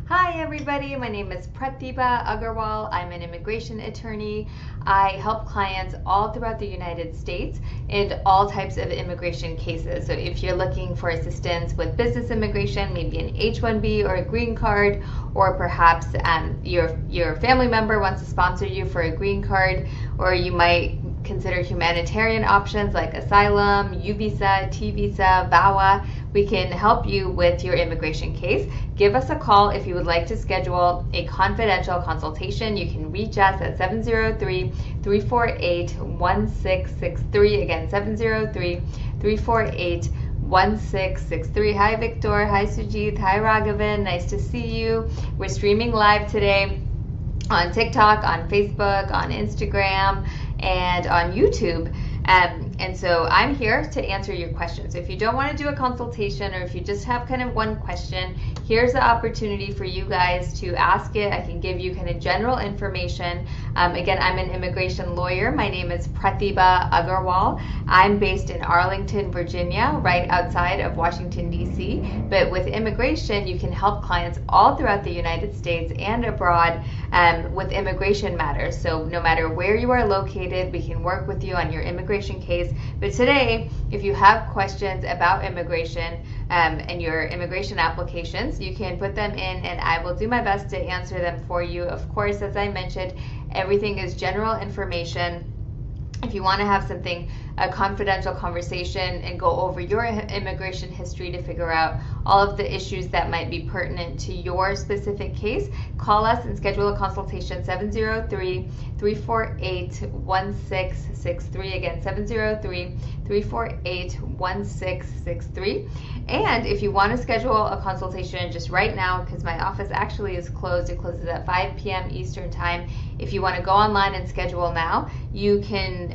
Hi everybody, my name is Pratibha Agarwal. I'm an immigration attorney. I help clients all throughout the United States in all types of immigration cases. So if you're looking for assistance with business immigration, maybe an H-1B or a green card, or perhaps your family member wants to sponsor you for a green card, or you might consider humanitarian options like asylum, U visa, T visa, VAWA. We can help you with your immigration case. Give us a call if you would like to schedule a confidential consultation. You can reach us at 703-348-1663. Again, 703-348-1663. Hi Victor, hi Sujit, hi Raghavan, nice to see you. We're streaming live today on TikTok, on Facebook, on Instagram, and on YouTube. And so I'm here to answer your questions. So if you don't want to do a consultation, or if you just have kind of one question, here's the opportunity for you guys to ask it. I can give you kind of general information. Again, I'm an immigration lawyer. My name is Pratibha Agarwal. I'm based in Arlington, Virginia, right outside of Washington, D.C. But with immigration, you can help clients all throughout the United States and abroad with immigration matters. So no matter where you are located, we can work with you on your immigration case. But today, if you have questions about immigration and your immigration applications, you can put them in and I will do my best to answer them for you. Of course, as I mentioned, everything is general information. If you want to have a confidential conversation and go over your immigration history to figure out all of the issues that might be pertinent to your specific case, call us and schedule a consultation, 703-348-1663. Again, 703-348-1663. And if you want to schedule a consultation just right now, because my office actually is closed, it closes at 5 p.m. Eastern Time. If you want to go online and schedule now, you can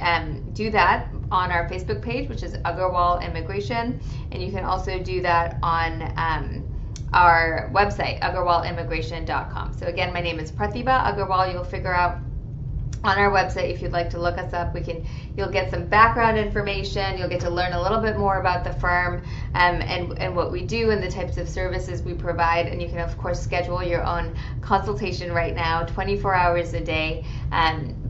do that on our Facebook page, which is Agarwal Immigration, and you can also do that on our website, agarwalimmigration.com. So again, my name is Pratibha Agarwal. You'll figure out on our website, if you'd like to look us up, you'll get some background information. You'll get to learn a little bit more about the firm and what we do and the types of services we provide. And you can, of course, schedule your own consultation right now, 24 hours a day,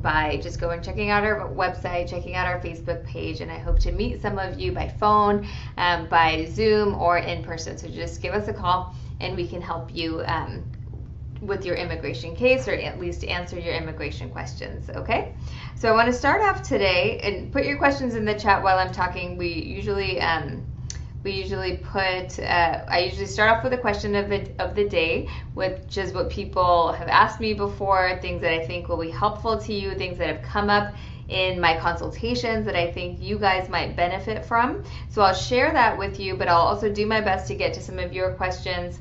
by just going checking out our website, checking out our Facebook page. And I hope to meet some of you by phone, by Zoom, or in person. So just give us a call and we can help you with your immigration case, or at least answer your immigration questions. Okay, so I want to start off today, and put your questions in the chat while I'm talking. I usually start off with a question of the day, which is what people have asked me before, things that I think will be helpful to you, things that have come up in my consultations that I think you guys might benefit from. So I'll share that with you, but I'll also do my best to get to some of your questions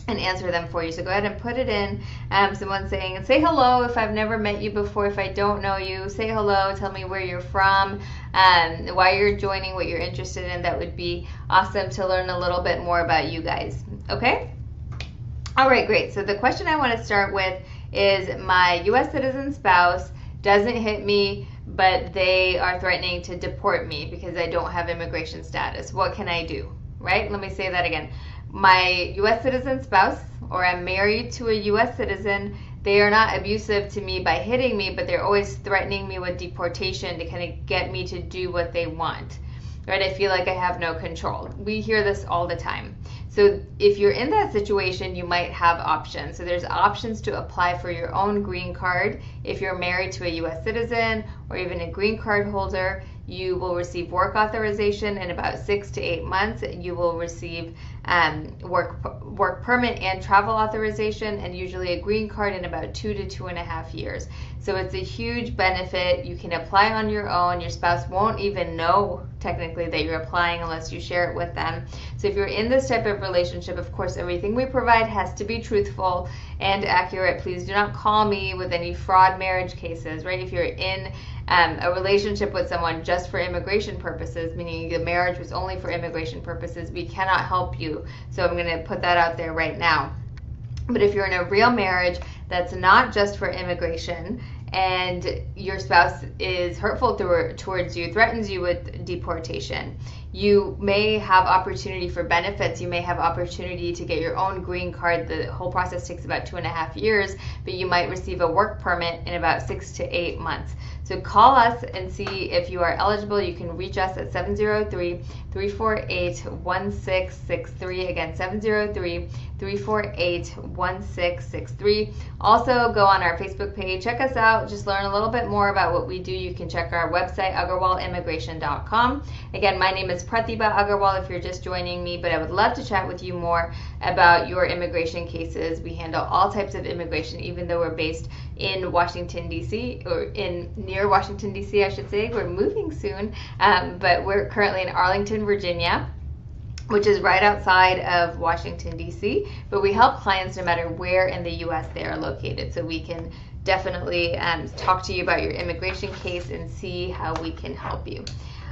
and answer them for you. So go ahead and put it in. Someone's saying, say hello if I've never met you before, if I don't know you, say hello, tell me where you're from, why you're joining, what you're interested in. That would be awesome to learn a little bit more about you guys. Okay? All right, great. So the question I want to start with is, my U.S. citizen spouse doesn't hit me, but they are threatening to deport me because I don't have immigration status. What can I do? Right? Let me say that again. My U.S. citizen spouse, or I'm married to a U.S. citizen, they are not abusive to me by hitting me, but they're always threatening me with deportation to kind of get me to do what they want. Right? I feel like I have no control. We hear this all the time. So if you're in that situation, you might have options. So there's options to apply for your own green card. If you're married to a U.S. citizen or even a green card holder, you will receive work authorization in about 6 to 8 months. You will receive work permit and travel authorization, and usually a green card in about 2 to 2.5 years. So it's a huge benefit. You can apply on your own. Your spouse won't even know technically that you're applying unless you share it with them. So if you're in this type of relationship, of course, everything we provide has to be truthful and accurate. Please do not call me with any fraud marriage cases, right? If you're in a relationship with someone just for immigration purposes, meaning the marriage was only for immigration purposes, we cannot help you. So I'm going to put that out there right now. But if you're in a real marriage that's not just for immigration, and your spouse is hurtful towards you, threatens you with deportation, you may have opportunity for benefits. You may have opportunity to get your own green card. The whole process takes about 2.5 years, but you might receive a work permit in about 6 to 8 months. So call us and see if you are eligible. You can reach us at 703-348-1663. Again, 703-348-1663. Also, go on our Facebook page. Check us out. Just learn a little bit more about what we do. You can check our website, agarwalimmigration.com. Again, my name is Pratibha Agarwal if you're just joining me, but I would love to chat with you more about your immigration cases. We handle all types of immigration, even though we're based in Washington, D.C., or near Washington, D.C., I should say. We're moving soon, but we're currently in Arlington, Virginia, which is right outside of Washington, D.C., but we help clients no matter where in the U.S. they are located, so we can definitely talk to you about your immigration case and see how we can help you.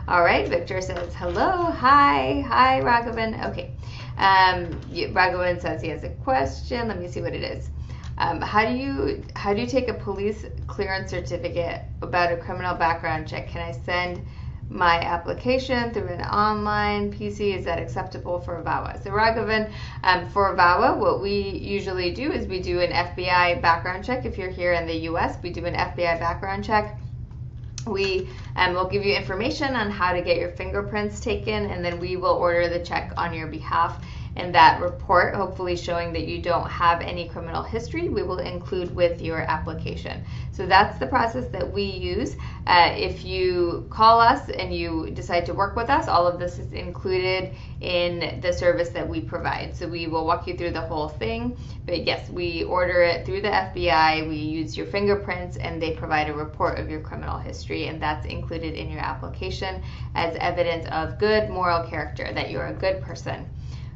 All right, Victor says, hello, hi, Raghavan. Okay, Raghavan says he has a question. Let me see what it is. How do you take a police clearance certificate about a criminal background check? Can I send my application through an online PC? Is that acceptable for VAWA? So Raghavan, for VAWA, what we usually do is we do an FBI background check. If you're here in the U.S., we do an FBI background check. We will give you information on how to get your fingerprints taken, and then we will order the check on your behalf. And that report, hopefully showing that you don't have any criminal history, we will include with your application. So that's the process that we use. If you call us and you decide to work with us, all of this is included in the service that we provide. So we will walk you through the whole thing. But yes, we order it through the FBI, we use your fingerprints, and they provide a report of your criminal history, and that's included in your application as evidence of good moral character, that you're a good person.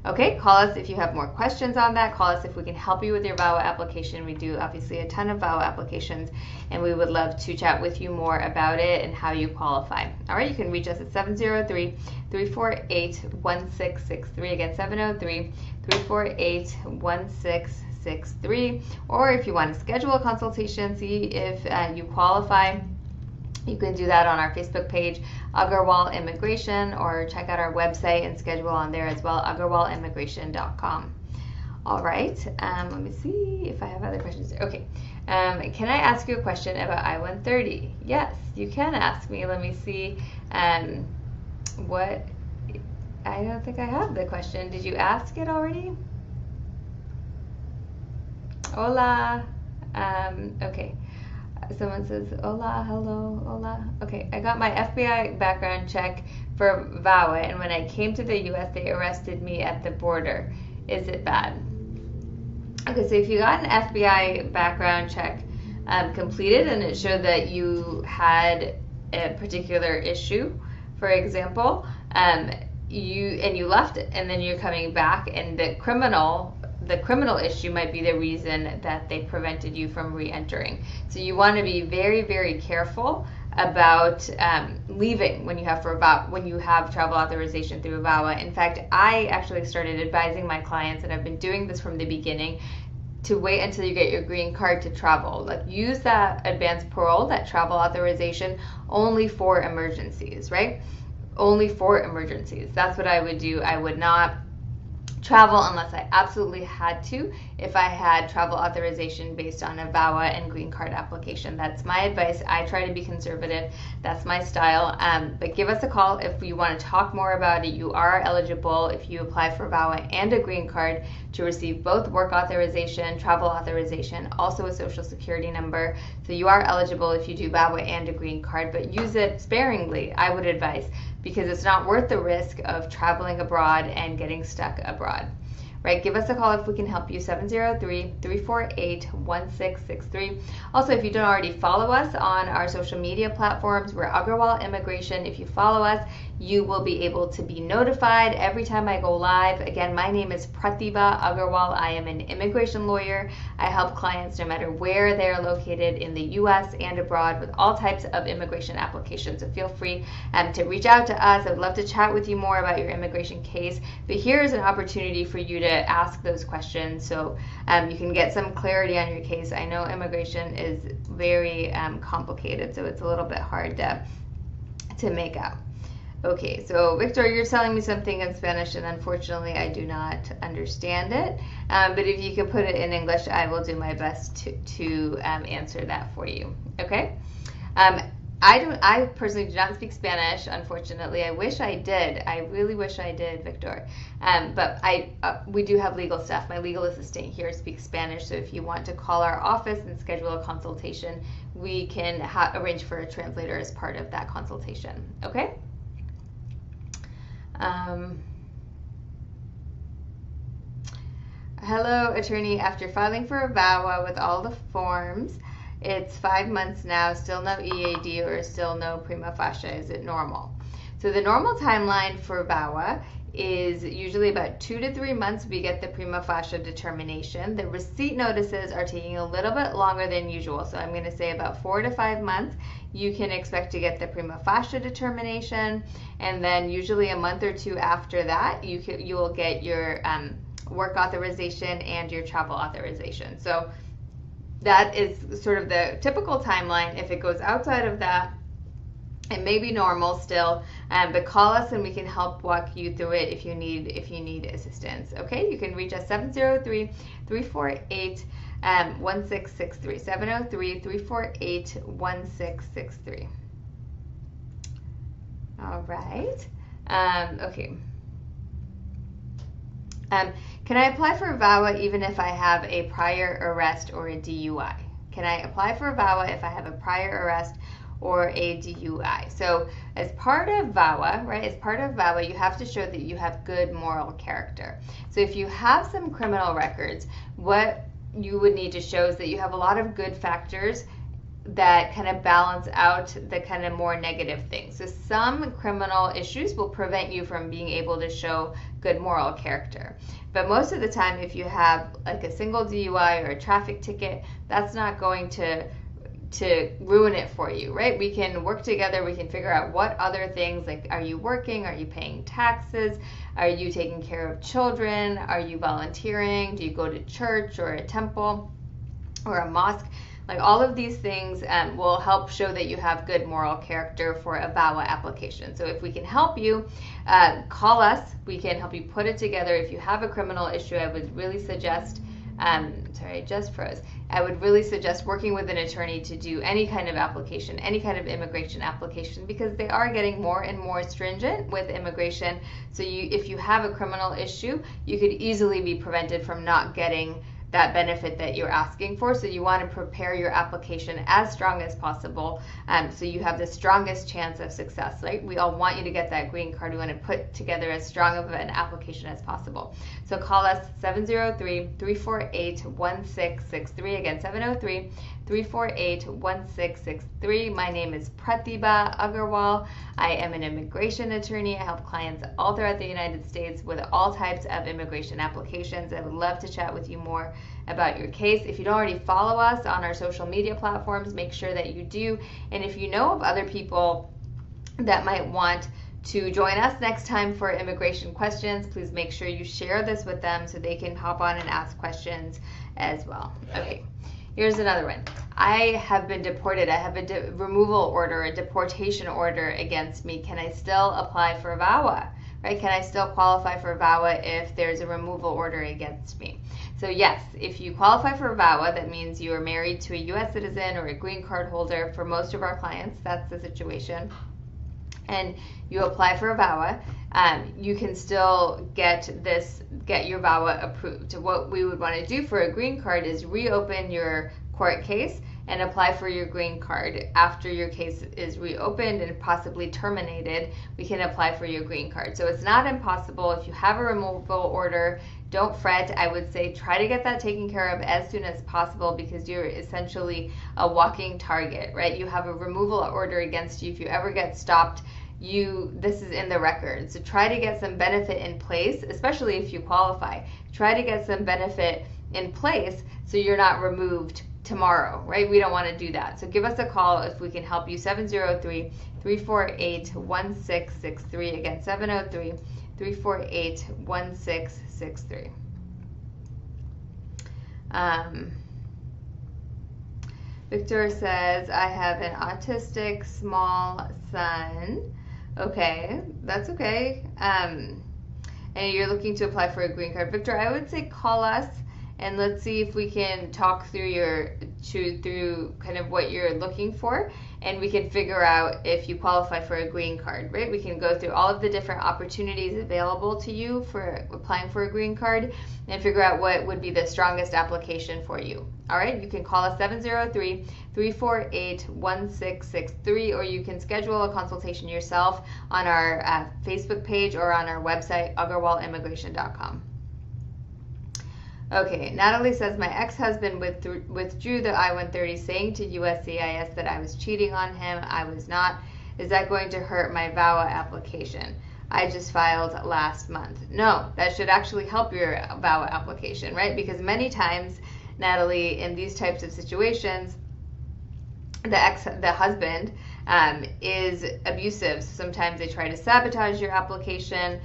Okay, call us if you have more questions on that. Call us if we can help you with your VAWA application. We do obviously a ton of VAWA applications, and we would love to chat with you more about it and how you qualify. All right, you can reach us at 703-348-1663. Again, 703-348-1663. Or if you want to schedule a consultation, see if you qualify, you can do that on our Facebook page, Agarwal Immigration, or check out our website and schedule on there as well, agarwalimmigration.com. All right, let me see if I have other questions. Okay, can I ask you a question about I-130? Yes, you can ask me. Let me see what, I don't think I have the question. Did you ask it already? Hola, okay. Someone says, hola, hello, hola. Okay, I got my FBI background check for VAWA, and when I came to the U.S., they arrested me at the border. Is it bad? Okay, so if you got an FBI background check completed and it showed that you had a particular issue, for example, you left and then you're coming back, and the criminal issue might be the reason that they prevented you from re-entering. So you want to be very, very careful about leaving when you have travel authorization through VAWA. In fact, I actually started advising my clients, and I've been doing this from the beginning, to wait until you get your green card to travel. Like, use that advanced parole, that travel authorization, only for emergencies, right? Only for emergencies. That's what I would do. I would not travel unless I absolutely had to, if I had travel authorization based on a VAWA and green card application. That's my advice. I try to be conservative. That's my style. But give us a call if you want to talk more about it. You are eligible if you apply for VAWA and a green card to receive both work authorization, travel authorization, also a social security number. So you are eligible if you do VAWA and a green card, but use it sparingly, I would advise, because it's not worth the risk of traveling abroad and getting stuck abroad. Right? Give us a call if we can help you, 703-348-1663. Also, if you don't already follow us on our social media platforms, we're Agarwal Immigration. If you follow us, you will be able to be notified every time I go live. Again, my name is Pratibha Agarwal. I am an immigration lawyer. I help clients no matter where they're located in the U.S. and abroad with all types of immigration applications. So feel free to reach out to us. I would love to chat with you more about your immigration case. But here's an opportunity for you to ask those questions so you can get some clarity on your case. I know immigration is very complicated, so it's a little bit hard to make out. Okay, so Victor, you're telling me something in Spanish, and unfortunately, I do not understand it. But if you can put it in English, I will do my best to answer that for you. Okay. I personally do not speak Spanish, unfortunately. I wish I did. I really wish I did, Victor. But we do have legal staff. My legal assistant here speaks Spanish, so if you want to call our office and schedule a consultation, we can arrange for a translator as part of that consultation. Okay? Hello, attorney. After filing for a VAWA with all the forms, it's 5 months now, still no EAD or still no prima facie. Is it normal? So the normal timeline for VAWA is usually about 2 to 3 months we get the prima facie determination. The receipt notices are taking a little bit longer than usual. So I'm going to say about 4 to 5 months you can expect to get the prima facie determination, and then usually a month or two after that you will get your work authorization and your travel authorization. So that is sort of the typical timeline. If it goes outside of that, it may be normal still, but call us and we can help walk you through it if you need assistance. Okay, you can reach us 703-348-1663, 703-348-1663. All right. Okay. Can I apply for a VAWA even if I have a prior arrest or a DUI? Can I apply for a VAWA if I have a prior arrest or a DUI? So as part of VAWA, right, as part of VAWA, you have to show that you have good moral character. So if you have some criminal records, what you would need to show is that you have a lot of good factors that kind of balance out the kind of more negative things. So some criminal issues will prevent you from being able to show good moral character. But most of the time, if you have like a single DUI or a traffic ticket, that's not going to ruin it for you, right? We can work together, we can figure out what other things, like are you working, are you paying taxes, are you taking care of children, are you volunteering, do you go to church or a temple or a mosque? Like all of these things will help show that you have good moral character for a VAWA application. So if we can help you, call us. We can help you put it together. If you have a criminal issue, I would really suggest, sorry, I just froze. I would really suggest working with an attorney to do any kind of application, any kind of immigration application, because they are getting more and more stringent with immigration. So if you have a criminal issue, you could easily be prevented from not getting that benefit that you're asking for. So you want to prepare your application as strong as possible, so you have the strongest chance of success, right? We all want you to get that green card. We want to put together as strong of an application as possible. So call us 703-348-1663. Again, 703-348-1663. My name is Pratibha Agarwal. I am an immigration attorney. I help clients all throughout the United States with all types of immigration applications. I would love to chat with you more about your case. If you don't already follow us on our social media platforms, make sure that you do. And if you know of other people that might want to join us next time for immigration questions, please make sure you share this with them so they can hop on and ask questions as well. Okay. Here's another one. I have been deported. I have a removal order, a deportation order against me. Can I still apply for VAWA? Right? Can I still qualify for VAWA if there's a removal order against me? So yes, if you qualify for VAWA, that means you are married to a U.S. citizen or a green card holder. For most of our clients, that's the situation. And you apply for a VAWA, you can still get your VAWA approved. What we would want to do for a green card is reopen your court case and apply for your green card. After your case is reopened and possibly terminated, we can apply for your green card. So it's not impossible. If you have a removal order, don't fret. I would say try to get that taken care of as soon as possible, because you're essentially a walking target, right? You have a removal order against you. If you ever get stopped, this is in the record. So try to get some benefit in place, especially if you qualify. Try to get some benefit in place so you're not removed tomorrow, right? We don't want to do that. So give us a call if we can help you. 703-348-1663. Again, 703-348-1663. Victor says, I have an autistic small son Okay, that's okay. And you're looking to apply for a green card. Victor, I would say call us and let's see if we can talk through kind of what you're looking for, and we can figure out if you qualify for a green card, right? We can go through all of the different opportunities available to you for applying for a green card and figure out what would be the strongest application for you. All right, you can call us 703-348-1663, or you can schedule a consultation yourself on our Facebook page or on our website, agarwalimmigration.com. Okay, Natalie says, my ex-husband withdrew the I-130 saying to USCIS that I was cheating on him. I was not. Is that going to hurt my VAWA application? I just filed last month. No, that should actually help your VAWA application, right? Because many times, Natalie, in these types of situations, the husband is abusive. So sometimes they try to sabotage your application.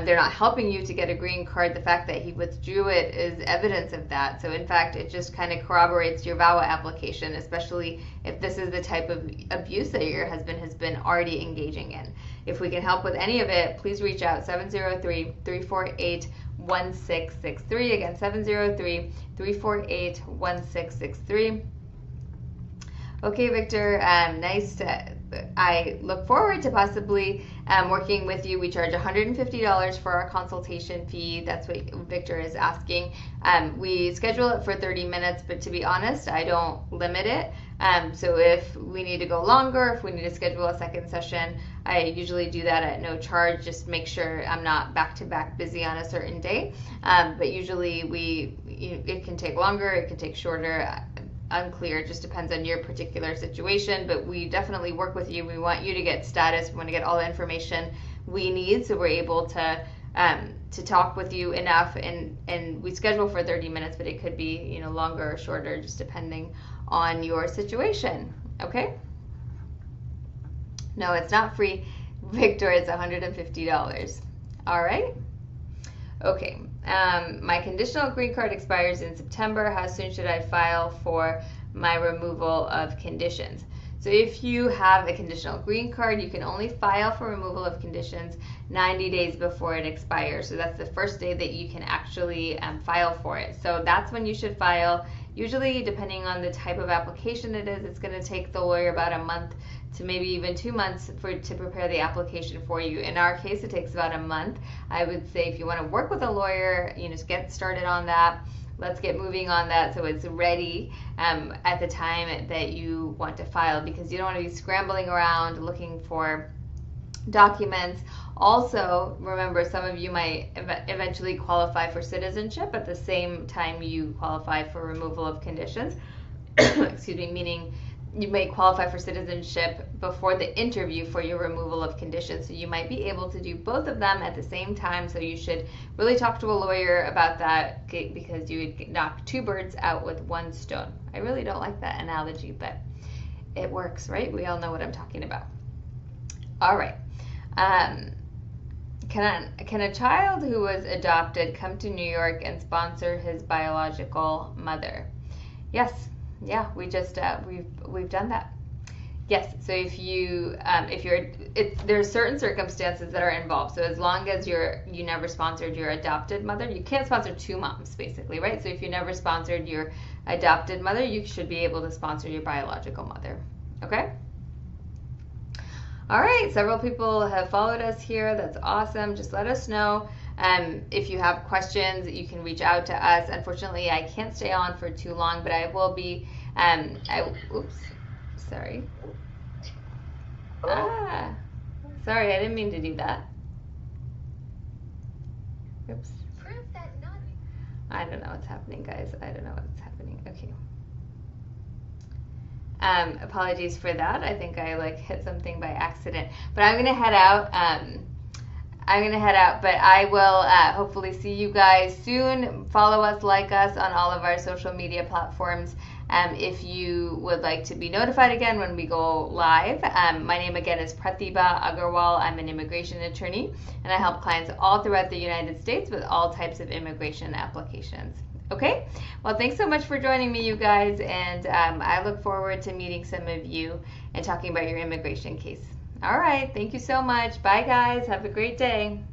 They're not helping you to get a green card. The fact that he withdrew it is evidence of that. So in fact, it just kind of corroborates your VAWA application, especially if this is the type of abuse that your husband has been already engaging in. If we can help with any of it, please reach out, 703-348-1663. Again, 703-348-1663. Okay, Victor, I look forward to possibly working with you. We charge $150 for our consultation fee. That's what Victor is asking. We schedule it for 30 minutes, but to be honest, I don't limit it. So if we need to go longer, if we need to schedule a second session, I usually do that at no charge. Just make sure I'm not back-to-back busy on a certain day. But usually it can take longer, it can take shorter. Unclear, it just depends on your particular situation, but we definitely work with you. We want you to get status. We want to get all the information we need so we're able to talk with you enough, and we schedule for 30 minutes, but it could be longer or shorter just depending on your situation. Okay? No, it's not free, Victor. It's $150. All right? Okay. My conditional green card expires in September. How soon should I file for my removal of conditions? So if you have a conditional green card, you can only file for removal of conditions 90 days before it expires. So that's the first day that you can actually file for it. So that's when you should file. Usually, depending on the type of application it is, it's going to take the lawyer about a month to maybe even 2 months to prepare the application for you. In our case, it takes about a month. I would say if you want to work with a lawyer, just get started on that. Let's get moving on that so it's ready at the time that you want to file, because you don't want to be scrambling around looking for documents. Also, remember, some of you might eventually qualify for citizenship at the same time you qualify for removal of conditions. Excuse me, meaning you may qualify for citizenship before the interview for your removal of conditions. So you might be able to do both of them at the same time. So you should really talk to a lawyer about that, because you would knock 2 birds out with 1 stone. I really don't like that analogy, but it works, right? We all know what I'm talking about. All right. Can a child who was adopted come to New York and sponsor his biological mother? Yes. Yeah, we just we've done that. Yes. So if there's certain circumstances that are involved. So as long as you never sponsored your adopted mother, you can't sponsor 2 moms, basically, right? So if you never sponsored your adopted mother, you should be able to sponsor your biological mother. Okay. All right. Several people have followed us here. That's awesome. Just let us know. If you have questions, you can reach out to us. Unfortunately, I can't stay on for too long, but I will be, oops, sorry. Sorry, I didn't mean to do that. Oops. I don't know what's happening, guys. I don't know what's happening. Okay. Apologies for that. I think I hit something by accident, but I'm going to head out. But I will hopefully see you guys soon. Follow us, like us on all of our social media platforms. If you would like to be notified again when we go live. My name again is Pratibha Agarwal. I'm an immigration attorney, and I help clients all throughout the United States with all types of immigration applications. Okay? Well, thanks so much for joining me, you guys, and I look forward to meeting some of you and talking about your immigration case. All right. Thank you so much. Bye, guys. Have a great day.